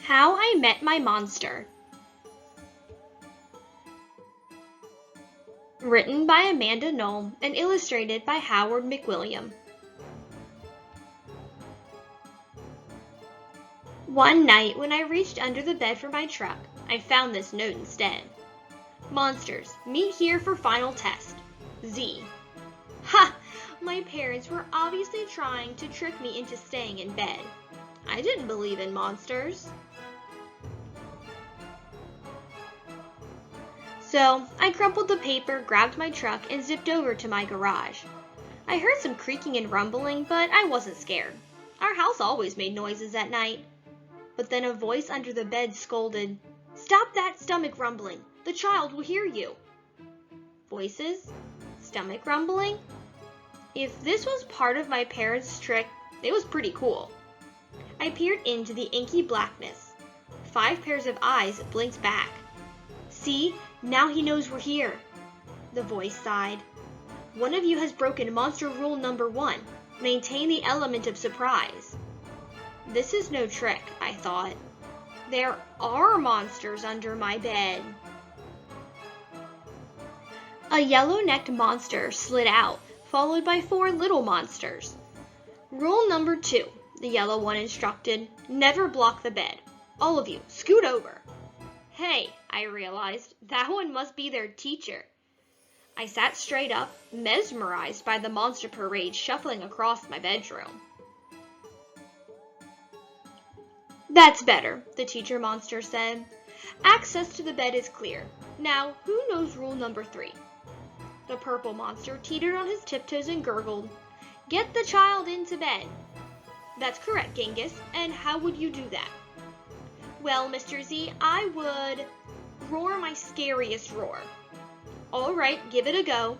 How I Met My Monster. Written by Amanda Noll and illustrated by Howard McWilliam. One night when I reached under the bed for my truck, I found this note instead. Monsters, meet here for final test. Z. Ha! My parents were obviously trying to trick me into staying in bed. I didn't believe in monsters. So, I crumpled the paper, grabbed my truck, and zipped over to my garage. I heard some creaking and rumbling, but I wasn't scared. Our house always made noises at night. But then a voice under the bed scolded, "Stop that stomach rumbling! The child will hear you!" Voices? Stomach rumbling? If this was part of my parents' trick, it was pretty cool. I peered into the inky blackness. 5 pairs of eyes blinked back. "See? Now he knows we're here." The voice sighed. "One of you has broken monster rule number 1. Maintain the element of surprise." This is no trick, I thought. There are monsters under my bed. A yellow-necked monster slid out, followed by 4 little monsters. "Rule number 2, the yellow one instructed. Never block the bed. All of you, scoot over." Hey, I realized, that one must be their teacher. I sat straight up, mesmerized by the monster parade shuffling across my bedroom. "That's better," the teacher monster said. "Access to the bed is clear. Now, who knows rule number 3? The purple monster teetered on his tiptoes and gurgled, "Get the child into bed." "That's correct, Genghis. And how would you do that?" "Well, Mr. Z, I would roar my scariest roar." "All right, give it a go."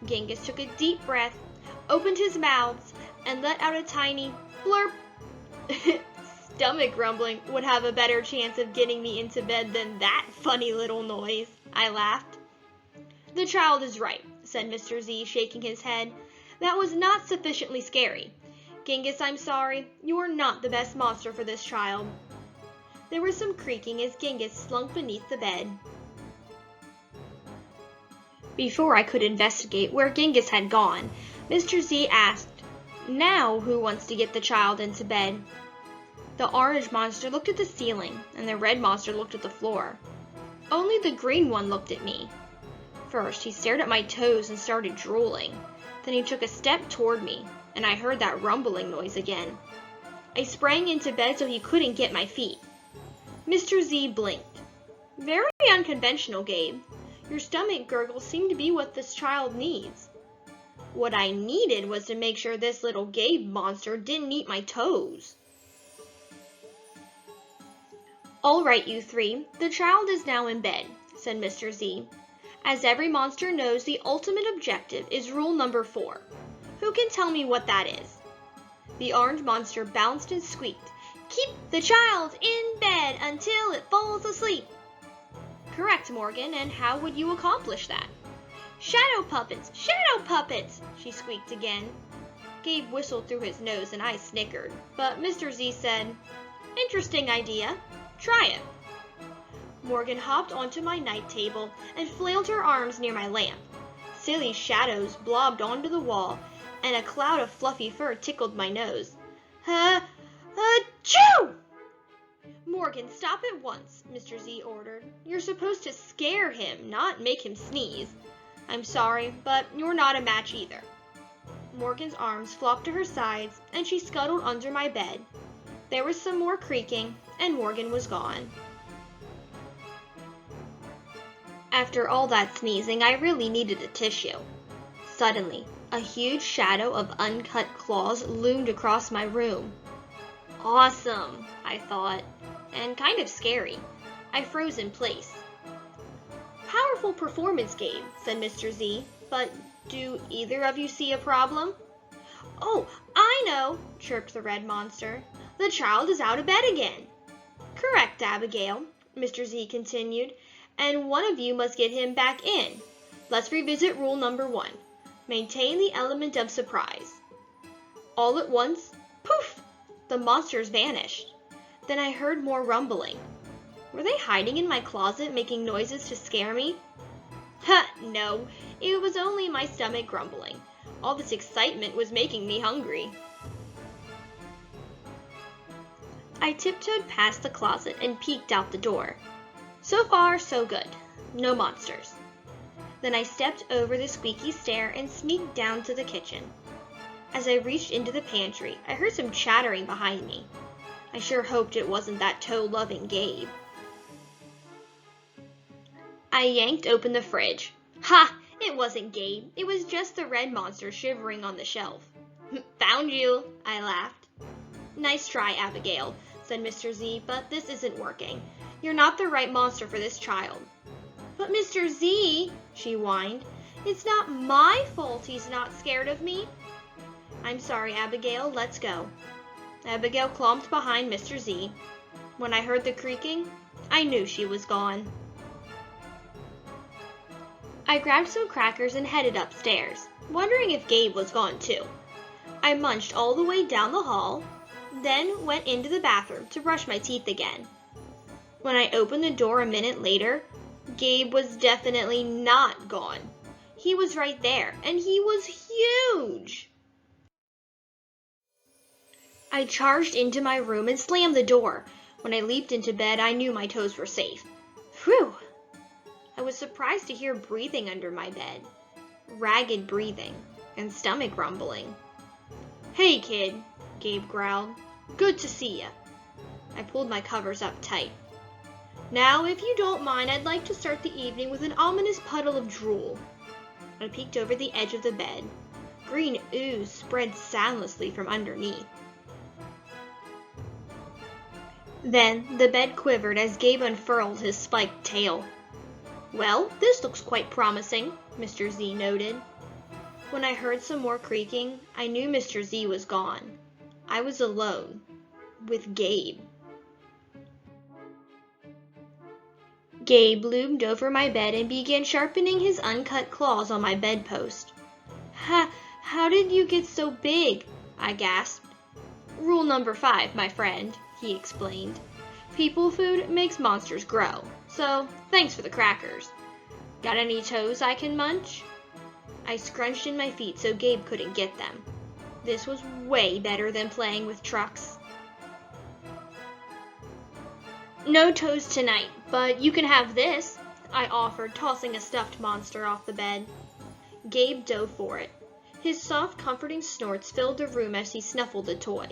Genghis took a deep breath, opened his mouth, and let out a tiny blurp. Stomach rumbling would have a better chance of getting me into bed than that funny little noise, I laughed. "The child is right," said Mr. Z, shaking his head. "That was not sufficiently scary. Genghis, I'm sorry. You are not the best monster for this child." There was some creaking as Genghis slunk beneath the bed. Before I could investigate where Genghis had gone, Mr. Z asked, "Now who wants to get the child into bed?" The orange monster looked at the ceiling, and the red monster looked at the floor. Only the green one looked at me. First, he stared at my toes and started drooling. Then he took a step toward me, and I heard that rumbling noise again. I sprang into bed so he couldn't get my feet. Mr. Z blinked. "Very unconventional, Gabe. Your stomach gurgles seem to be what this child needs." What I needed was to make sure this little Gabe monster didn't eat my toes. "All right, you 3, the child is now in bed," said Mr. Z. "As every monster knows, the ultimate objective is rule number 4. Who can tell me what that is?" The orange monster bounced and squeaked, "Keep the child in bed until it falls asleep." "Correct, Morgan, and how would you accomplish that?" "Shadow puppets! Shadow puppets!" she squeaked again. Gabe whistled through his nose and I snickered, but Mr. Z said, "Interesting idea. Try it." Morgan hopped onto my night table and flailed her arms near my lamp. Silly shadows blobbed onto the wall, and a cloud of fluffy fur tickled my nose. Achoo! "Morgan, stop at once," Mr. Z ordered. "You're supposed to scare him, not make him sneeze." "I'm sorry, but you're not a match either." Morgan's arms flopped to her sides, and she scuttled under my bed. There was some more creaking, and Morgan was gone. After all that sneezing, I really needed a tissue. Suddenly, a huge shadow of uncut claws loomed across my room. Awesome, I thought, and kind of scary. I froze in place. "Powerful performance, Gabe," said Mr. Z, "but do either of you see a problem?" "Oh, I know," chirped the red monster. "The child is out of bed again." "Correct, Abigail," Mr. Z continued, "and one of you must get him back in. Let's revisit rule number 1. Maintain the element of surprise." All at once, poof! The monsters vanished. Then I heard more rumbling. Were they hiding in my closet, making noises to scare me? Ha, no, it was only my stomach grumbling. All this excitement was making me hungry. I tiptoed past the closet and peeked out the door. So far, so good. No monsters. Then I stepped over the squeaky stair and sneaked down to the kitchen. As I reached into the pantry, I heard some chattering behind me. I sure hoped it wasn't that toe-loving Gabe. I yanked open the fridge. Ha! It wasn't Gabe. It was just the red monster shivering on the shelf. Found you, I laughed. Nice try, Abigail, said Mr. Z, but this isn't working. You're not the right monster for this child. But Mr. Z, she whined, it's not my fault he's not scared of me. I'm sorry, Abigail, let's go. Abigail clomped behind Mr. Z. When I heard the creaking, I knew she was gone. I grabbed some crackers and headed upstairs, wondering if Gabe was gone too. I munched all the way down the hall, then went into the bathroom to brush my teeth again. When I opened the door a minute later, Gabe was definitely not gone. He was right there, and he was huge! I charged into my room and slammed the door. When I leaped into bed, I knew my toes were safe. Phew! I was surprised to hear breathing under my bed. Ragged breathing, and stomach rumbling. Hey, kid, Gabe growled. Good to see ya. I pulled my covers up tight. Now, if you don't mind, I'd like to start the evening with an ominous puddle of drool. I peeked over the edge of the bed. Green ooze spread soundlessly from underneath. Then the bed quivered as Gabe unfurled his spiked tail. Well, this looks quite promising, Mr. Z noted. When I heard some more creaking, I knew Mr. Z was gone. I was alone, with Gabe. Gabe loomed over my bed and began sharpening his uncut claws on my bedpost. How did you get so big? I gasped. Rule number 5, my friend, he explained. People food makes monsters grow, so thanks for the crackers. Got any toes I can munch? I scrunched in my feet so Gabe couldn't get them. This was way better than playing with trucks. No toes tonight, but you can have this, I offered, tossing a stuffed monster off the bed. Gabe dove for it. His soft, comforting snorts filled the room as he snuffled the toy.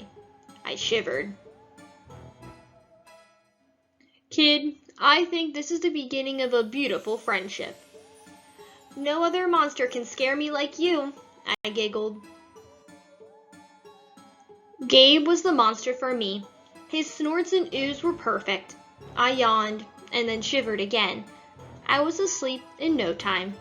I shivered. Kid, I think this is the beginning of a beautiful friendship. No other monster can scare me like you, I giggled. Gabe was the monster for me. His snorts and ooze were perfect. I yawned, and then shivered again. I was asleep in no time.